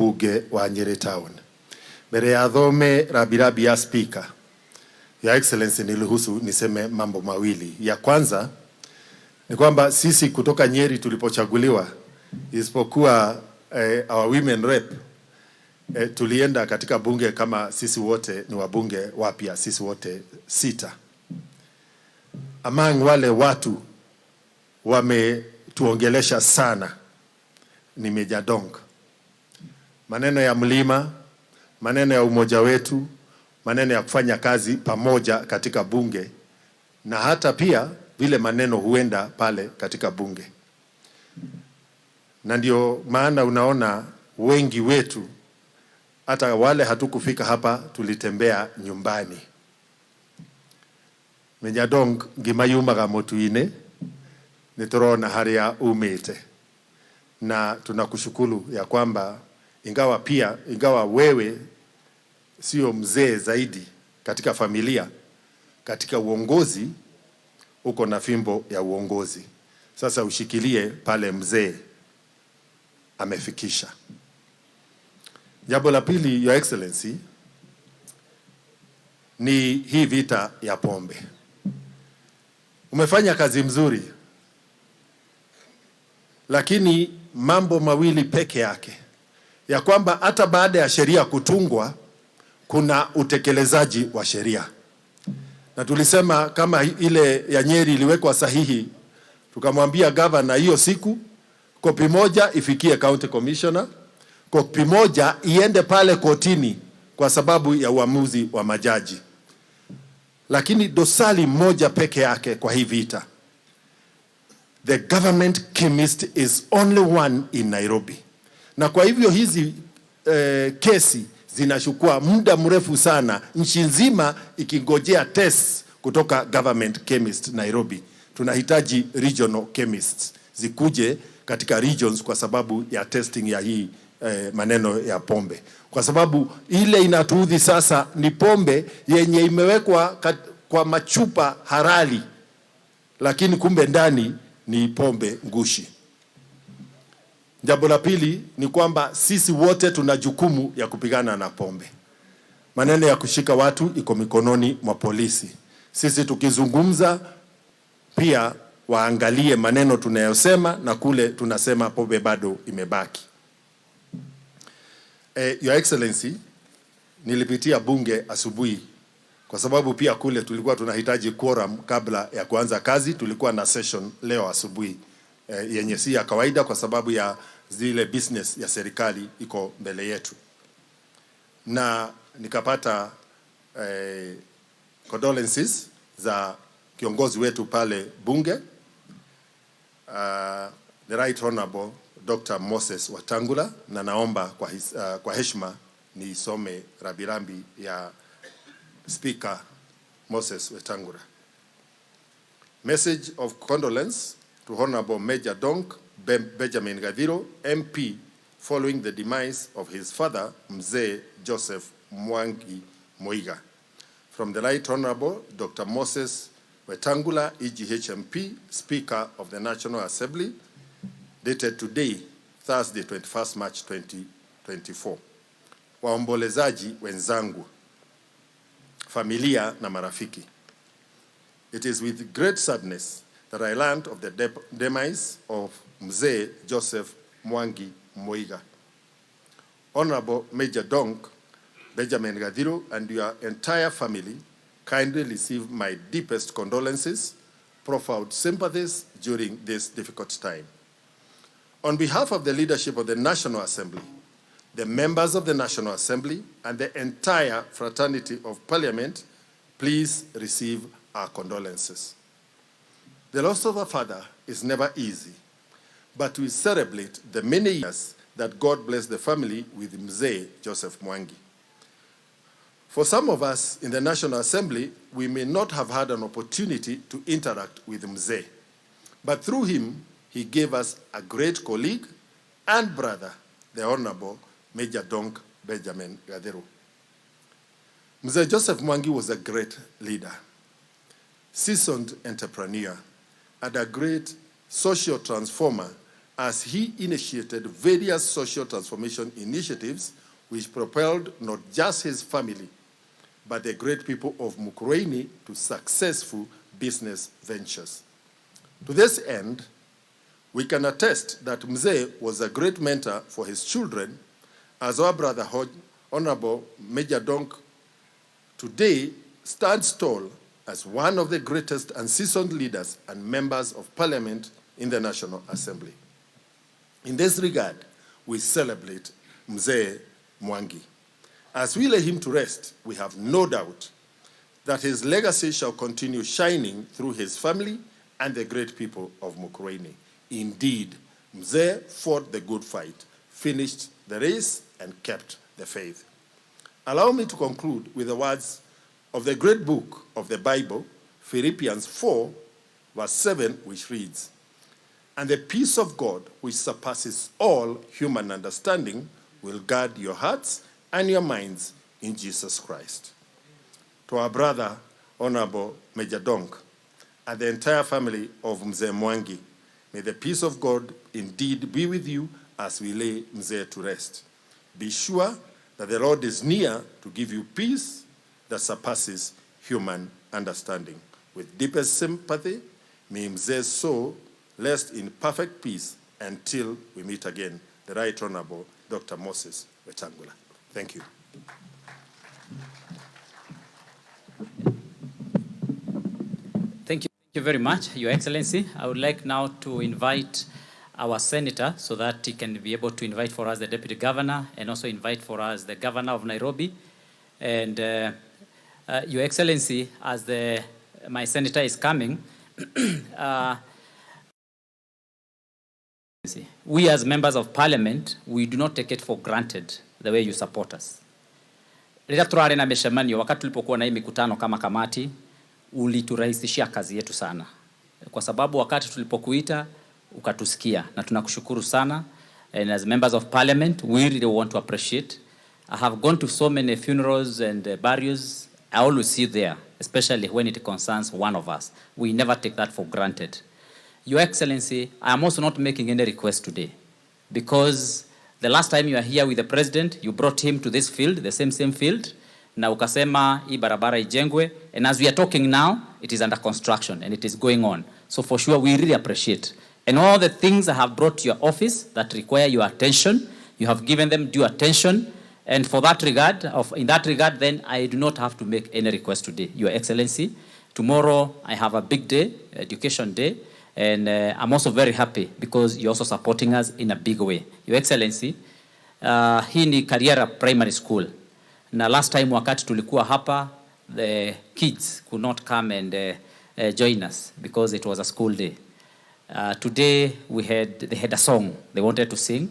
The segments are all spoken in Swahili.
Bunge wa Nyeri Town. Mbele ya dhome rabirabi ya speaker, Your Excellency, niruhusu niseme mambo mawili. Ya kwanza ni kwamba sisi kutoka Nyeri tulipochaguliwa, isipokuwa our women rep, tulienda katika bunge kama sisi wote ni wabunge wapya, sisi wote 6. Among wale watu wametuongelesha sana ni Meja Donk. Maneno ya mlima, maneno ya umoja wetu, maneno ya kufanya kazi pamoja katika bunge, na hata pia vile maneno huenda pale katika bunge. Na ndio maana unaona wengi wetu, hata wale hatukufika hapa, tulitembea nyumbani. Meja Donk gimayumaga Mutuine niturona haria umite, na tunakushukuru ya kwamba ingawa wewe sio mzee zaidi katika familia, katika uongozi uko na fimbo ya uongozi. Sasa ushikilie pale mzee amefikisha. Jambo la pili, Your Excellency, ni hii vita ya pombe. Umefanya kazi mzuri, lakini mambo mawili peke yake, ya kwamba hata baada ya sheria kutungwa kuna utekelezaji wa sheria. Na tulisema kama ile ya Nyeri iliwekwa sahihi, tukamwambia governor hiyo siku kopi moja ifikie county commissioner, kopi moja iende pale kotini kwa sababu ya uamuzi wa majaji. Lakini dosali moja peke yake kwa hii vita, the government chemist is only one in Nairobi. Na kwa hivyo hizi kesi zinachukua muda mrefu sana, nchi nzima ikingojea test kutoka government chemist Nairobi. Tunahitaji regional chemists zikuje katika regions kwa sababu ya testing ya hii maneno ya pombe. Kwa sababu ile inatuudhi sasa ni pombe yenye imewekwa kwa machupa harali, lakini kumbe ndani ni pombe ngushi. Jambo la pili ni kwamba sisi wote tuna jukumu ya kupigana na pombe. Maneno ya kushika watu iko mikononi mwa polisi. Sisi tukizungumza pia waangalie maneno tunayosema, na kule tunasema pombe bado imebaki. Your Excellency, nilipitia bunge asubuhi kwa sababu pia kule tulikuwa tunahitaji quorum kabla ya kuanza kazi. Tulikuwa na session leo asubuhi yenye si ya kawaida kwa sababu ya zile business ya serikali iko mbele yetu, na nikapata condolences za kiongozi wetu pale bunge, the Right Honorable Dr. Moses Wetangula, na naomba kwa heshima nisome rabirambi ya Speaker Moses Wetangula. Message of condolence to Honorable Major Donk Benjamin Gadhiro, MP, following the demise of his father, Mzee Joseph Mwangi Moiga. From the Right Honorable Dr. Moses Wetangula, EGHMP, Speaker of the National Assembly, dated today, Thursday, 21st March 2024. Waombolezaji wenzangu, familia na marafiki. It is with great sadness that I learned of the demise of Mzee Joseph Mwangi Moiga. Honorable Major Donk Benjamin Gadhiro and your entire family kindly receive my deepest condolences, profound sympathies during this difficult time. On behalf of the leadership of the National Assembly, the members of the National Assembly, and the entire fraternity of Parliament, please receive our condolences. The loss of a father is never easy, but we celebrate the many years that God blessed the family with Mzee Joseph Mwangi. For some of us in the National Assembly, we may not have had an opportunity to interact with Mzee, but through him, he gave us a great colleague and brother, the Honorable Major Donk Benjamin Gadhiro. Mzee Joseph Mwangi was a great leader, seasoned entrepreneur, and a great social transformer as he initiated various social transformation initiatives which propelled not just his family, but the great people of Mukurweini to successful business ventures. To this end, we can attest that Mzee was a great mentor for his children, as our brother Honorable Major Donk today stands tall as one of the greatest and seasoned leaders and members of Parliament in the National Assembly. In this regard, we celebrate Mzee Mwangi. As we lay him to rest, we have no doubt that his legacy shall continue shining through his family and the great people of Mukurweini. Indeed, Mzee fought the good fight, finished the race, and kept the faith. Allow me to conclude with the words of the great book of the Bible, Philippians 4, verse 7, which reads, "And the peace of God, which surpasses all human understanding, will guard your hearts and your minds in Jesus Christ." To our brother, Honorable Major Donk, and the entire family of Mzee Mwangi, may the peace of God indeed be with you as we lay Mzee to rest. Be sure that the Lord is near to give you peace that surpasses human understanding. With deepest sympathy, may Mzee's soul rest in perfect peace until we meet again. The Right Honorable Dr. Moses Wetangula. Thank you. Thank you very much, Your Excellency. I would like now to invite our senator so that he can be able to invite for us the deputy governor and also invite for us the governor of Nairobi. And Your Excellency, as my senator is coming, we as members of parliament, we do not take it for granted the way you support us. Rĩrĩa tũrarĩ na mĩcemanio, wakati tulipokuwa na hii mikutano kama kamati, uliturahisishia kazi yetu sana. Kwa sababu wakati tulipokuita, ukatusikia, na tunakushukuru sana. And as members of parliament, we really want to appreciate. I have gone to so many funerals and burials. I always see you there, especially when it concerns one of us. We never take that for granted. Your Excellency, I am also not making any request today, because the last time you were here with the president, you brought him to this field, the same field, na ukasema hii barabara ijengwe, and as we are talking now, it is under construction and it is going on. So for sure, we really appreciate. And all the things I have brought to your office that require your attention, you have given them due attention. And for that regard, in that regard, then I do not have to make any request today, Your Excellency. Tomorrow I have a big day, Education Day, and I'm also very happy because you're also supporting us in a big way. Your Excellency, hii ni Karriera Primary School. Na last time wakati tulikuwa hapa, the kids could not come and join us because it was a school day. Today they had a song they wanted to sing,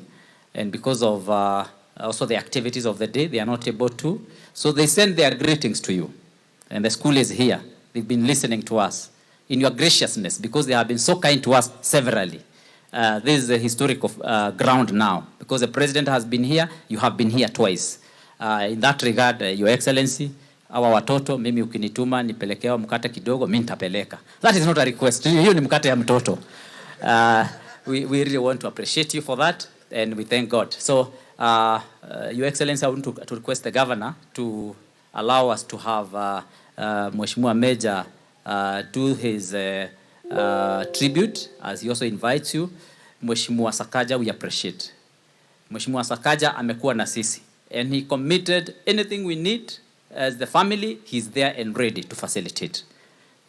and because of also the activities of the day, they are not able to. So they send their greetings to you. And the school is here. They've been listening to us in your graciousness, because they have been so kind to us severally. This is a historic ground now, because the president has been here, you have been here twice. In that regard, Your Excellency, hawa watoto, mimi ukinituma nipelekewa mkate kidogo, mimi nitapeleka. That is not a request. Hiyo ni mkate ya mtoto. We really want to appreciate you for that, and we thank God. So, Your Excellency, I want to request the governor to allow us to have Mheshimiwa Major do his tribute, as he also invites you. Mheshimiwa Sakaja, we appreciate. Mheshimiwa Sakaja amekuwa na sisi, and he committed anything we need as the family, he's there and ready to facilitate.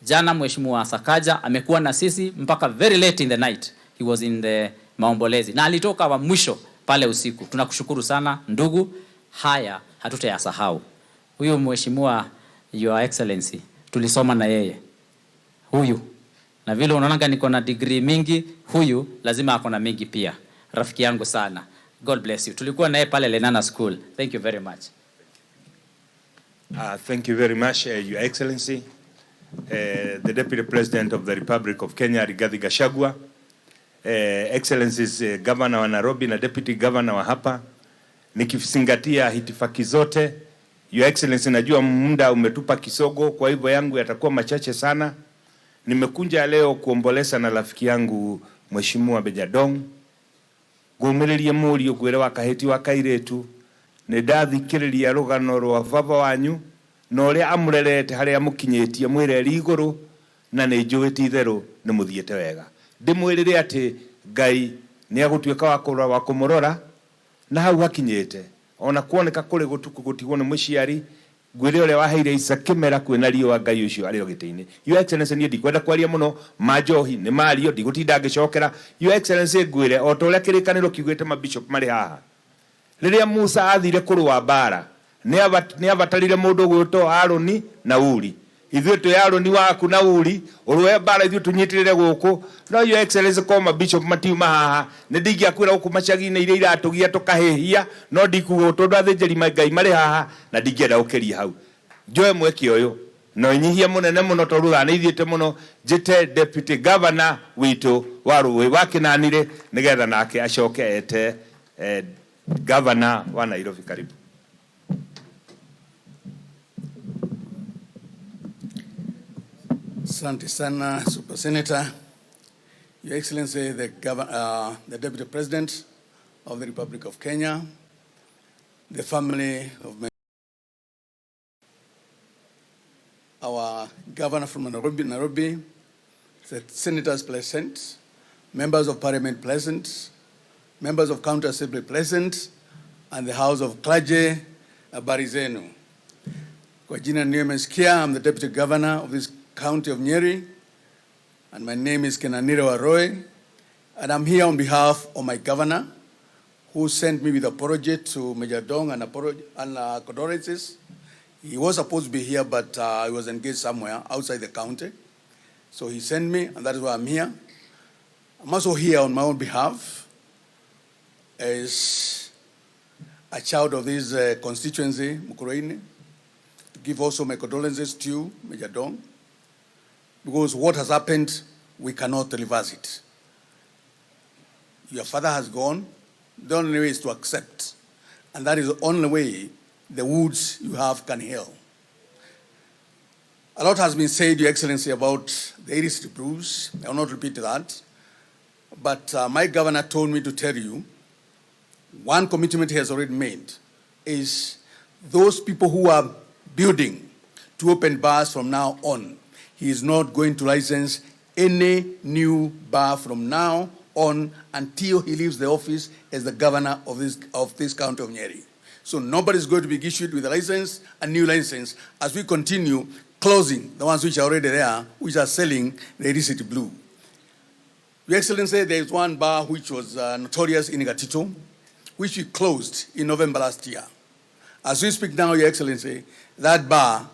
Jana Mheshimiwa Sakaja amekuwa na sisi mpaka very late in the night. He was in the maombolezi na alitoka wa mwisho pale usiku. Tunakushukuru sana ndugu, haya hatutayasahau. Huyu Mheshimiwa Your Excellency, tulisoma na yeye. Huyu, na vile unaonanga niko na degree mingi, huyu lazima ako na mingi pia. Rafiki yangu sana. God bless you. Tulikuwa naye pale Lenana School. Thank you very much. Thank you very much, Your Excellency. The Deputy President of the Republic of Kenya, Rigathi Gachagua, Excellencies, Governor wa Nairobi na Deputy Governor wa hapa, nikizingatia hitifaki zote. Your Excellency, najua muda umetupa kisogo, kwa hivyo yangu yatakuwa machache sana. Nimekuja leo kuomboleza na rafiki yangu Mheshimiwa Major Donk, Kumiriria Murio gwire wakaheti wakairetu ne ndathikiriria rugano rwa baba wanyu no ria amurerete haria mukinyetie mwireri iguru na ne njuwiti itheru ni muthiete wega ndimwirire ati Ngai ni agutuika wa kumurora na hau hakinyete ona kuoneka kuri gutuku gutigwo ni muciari gwire ule waheire Isa kimera kwena riwa Ngai ucio ari ogiteini. Your Excellency ni ndikwenda kwaria muno majohi ni Mario ndigutinda ngicokera. Your Excellency gwire o to ria kirikaniro kiugite mabishop mari haha riria Musa athire kurwa bara ni abatarire mundu gwito Aroni na Uri ithuĩ twĩ Aroni waku na Uri urwe bara ithuĩ tunyitirire guku no Your Excellency koma bishop matiuma haha nĩ ndingĩakwĩra guku macagi-inĩ iria iratugia tukahĩhia no ndikuga tondu athĩnjĩri Ngai marĩ haha na ndingĩenda ũkĩria hau njoe mweke ũyũ no nyihia mũnene mũno tondu thanĩithiĩte mũno njĩte deputy governor witũ wa Rũĩ wa Kĩnanire nĩgetha nake acoke ete governor wa Nairobi. Karibu. Asante sana, Super Senator. Your Excellency, the Deputy President of the Republic of Kenya, the family of our Governor from Nairobi, the Senators present, Members of Parliament present, Members of County Assembly present, and the House of Clergy, habari zenu. Kwa jina nimesikia, I'm the Deputy Governor of this County of Nyeri, and my name is Kenaniro Arroy, and I'm here on behalf of my governor, who sent me with a apology to Major Donk and condolences. He was supposed to be here, but he was engaged somewhere outside the county. So he sent me, and that is why I'm here. I'm also here on my own behalf as a child of this constituency, Mathiko-Ini, to give also my condolences to you, Major Donk. Because what has happened, we cannot reverse it. Your father has gone. The only way is to accept. And that is the only way the woods you have can heal. A lot has been said, Your Excellency, about the irreversible blues. I will not repeat that. But my governor told me to tell you, one commitment he has already made is those people who are building to open bars from now on, he is not going to license any new bar from now on until he leaves the office as the governor of this county of Nyeri. So nobody is going to be issued with a license, a new license, as we continue closing the ones which are already there, which are selling the illicit blue. Your Excellency, there is one bar which was notorious in Gatito, which we closed in November last year. As we speak now, Your Excellency, that bar,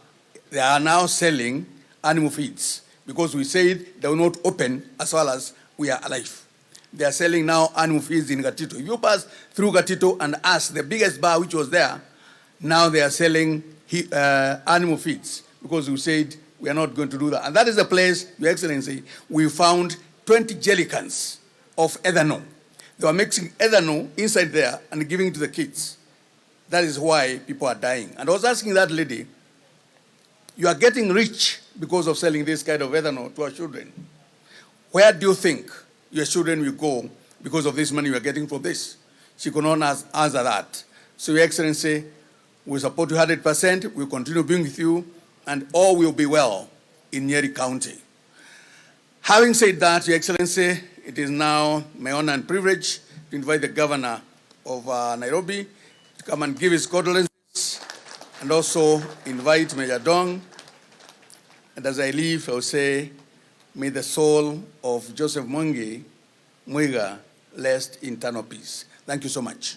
they are now selling animal feeds, because we said they will not open as well as we are alive. They are selling now animal feeds in Gatito. If you pass through Gatito and ask the biggest bar which was there, now they are selling animal feeds, because we said we are not going to do that. And that is the place, Your Excellency, we found 20 jerrycans of ethanol. They were mixing ethanol inside there and giving it to the kids. That is why people are dying. And I was asking that lady, you are getting rich because of selling this kind of ethanol to our children. Where do you think your children will go because of this money you are getting from this? She could not answer that. So, Your Excellency, we support you 100%. We'll continue being with you, and all will be well in Nyeri County. Having said that, Your Excellency, it is now my honor and privilege to invite the governor of Nairobi to come and give his condolences, and also invite Major Donk. And as I leave, I will say, may the soul of Joseph Mwangi Mwiga rest in eternal peace. Thank you so much.